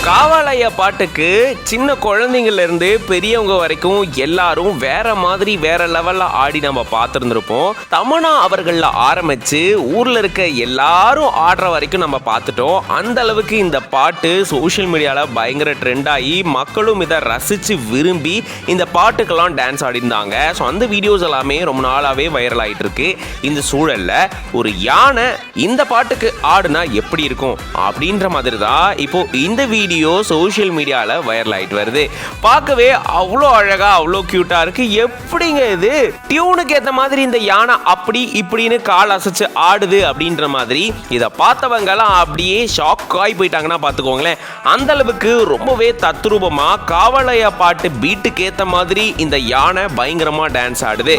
காவாலய பாட்டுக்கு சின்ன குழந்தைங்கள்ல இருந்து பெரியவங்க வரைக்கும் எல்லாரும் வேற மாதிரி வேற லெவல்ல ஆடி நம்ம பார்த்துருந்துருப்போம். தமன்னா அவர்கள ஆரம்பிச்சு ஊர்ல இருக்க எல்லாரும் ஆடுற வரைக்கும் நம்ம பார்த்துட்டோம். அந்த அளவுக்கு இந்த பாட்டு சோஷியல் மீடியால பயங்கர ட்ரெண்ட் ஆகி மக்களும் இதை ரசிச்சு விரும்பி இந்த பாட்டுக்கெல்லாம் டான்ஸ் ஆடிருந்தாங்க. ஸோ அந்த வீடியோஸ் எல்லாமே ரொம்ப நாளாவே வைரல் ஆயிட்டு இருக்கு. இந்த சூழல்ல ஒரு யானை இந்த பாட்டுக்கு ஆடுனா எப்படி இருக்கும் அப்படின்ற மாதிரி தான் இப்போ இந்த வீடியோ சோஷியல் மீடியால வைரல் ஆயிட்டு வருது. பார்க்கவே அவ்வளோ அழகா அவ்வளோ கியூட்டா இருக்கு. எப்படிங்க இது டியூனுக்கு ஏற்ற மாதிரி இந்த யானை அப்படி இப்படின்னு கால் அசைச்சு ஆடுது அப்படின்ற மாதிரி இதை பார்த்தவங்க எல்லாம் அப்படியே ஷாக் ஆகி போயிட்டாங்கன்னா பார்த்துக்கோங்களேன். அந்த அளவுக்கு ரொம்பவே தத்ரூபமா காவலய பாட்டு பீட்டுக்கு ஏற்ற மாதிரி இந்த யானை பயங்கரமா டான்ஸ் ஆடுது.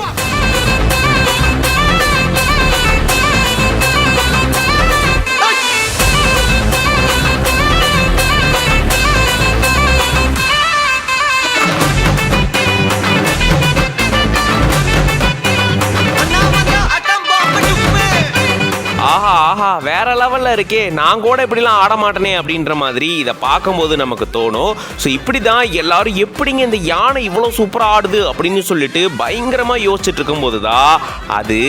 ஆஹா ஆஹா வேற லெவல்ல இருக்கே, நான் கூட இப்படிலாம் ஆட மாட்டேனே அப்படின்ற மாதிரி இதை பார்க்கும்போது நமக்கு தோணும். ஸோ இப்படி தான் எல்லாரும் எப்படிங்க இந்த யானை இவ்வளோ சூப்பராக ஆடுது அப்படின்னு சொல்லிட்டு பயங்கரமாக யோசிச்சுட்டு இருக்கும்போது தான் அது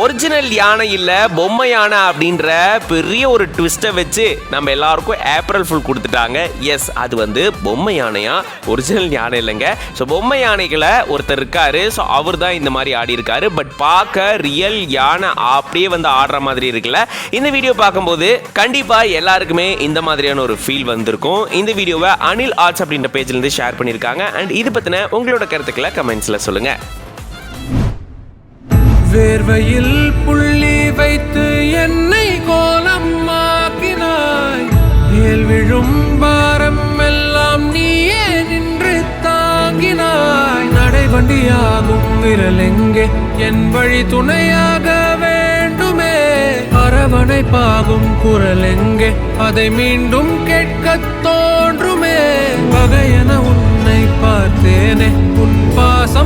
ஒரிஜினல் யானை இல்லை பொம்மை யானை அப்படின்ற பெரிய ஒரு ட்விஸ்ட்டை வச்சு நம்ம எல்லாருக்கும் ஏப்ரல் ஃபுல் கொடுத்துட்டாங்க. எஸ், அது வந்து பொம்மை யானையா, ஒரிஜினல் யானை இல்லைங்க. ஸோ பொம்மை யானைகளை ஒருத்தர் இருக்காரு. ஸோ அவர் தான் இந்த மாதிரி ஆடி இருக்காரு. பட் பார்க்க ரியல் யானை அப்படியே வந்து ஆடுற மாதிரி இருக்குல்ல. இந்த வீடியோ பார்க்கும்போது கண்டிப்பாக எல்லாருக்குமே இந்த மாதிரியான ஒரு ஃபீல் வந்திருக்கும். இந்த வீடியோவை அனில் ஆர்ட்ஸ் அப்படின்ற பேஜ்லேருந்து ஷேர் பண்ணியிருக்காங்க. அண்ட் இது பற்றின உங்களோட கருத்துக்களை கமெண்ட்ஸில் சொல்லுங்கள். வேர்வையில் புள்ளி வைத்து என்னை கோலமாக்கினாய். மேல் விழும் பாரம் எல்லாம் நீயே நின்று தாங்கினாய். நடைவண்டியாகும் விரல் எங்கே, என் வழி துணையாக வேண்டுமே. அரவணைப்பாகும் குரல் எங்கே, அதை மீண்டும் கேட்கத் தோன்றுமே. பகையென உன்னை பார்த்தேனே, உன் பாசம்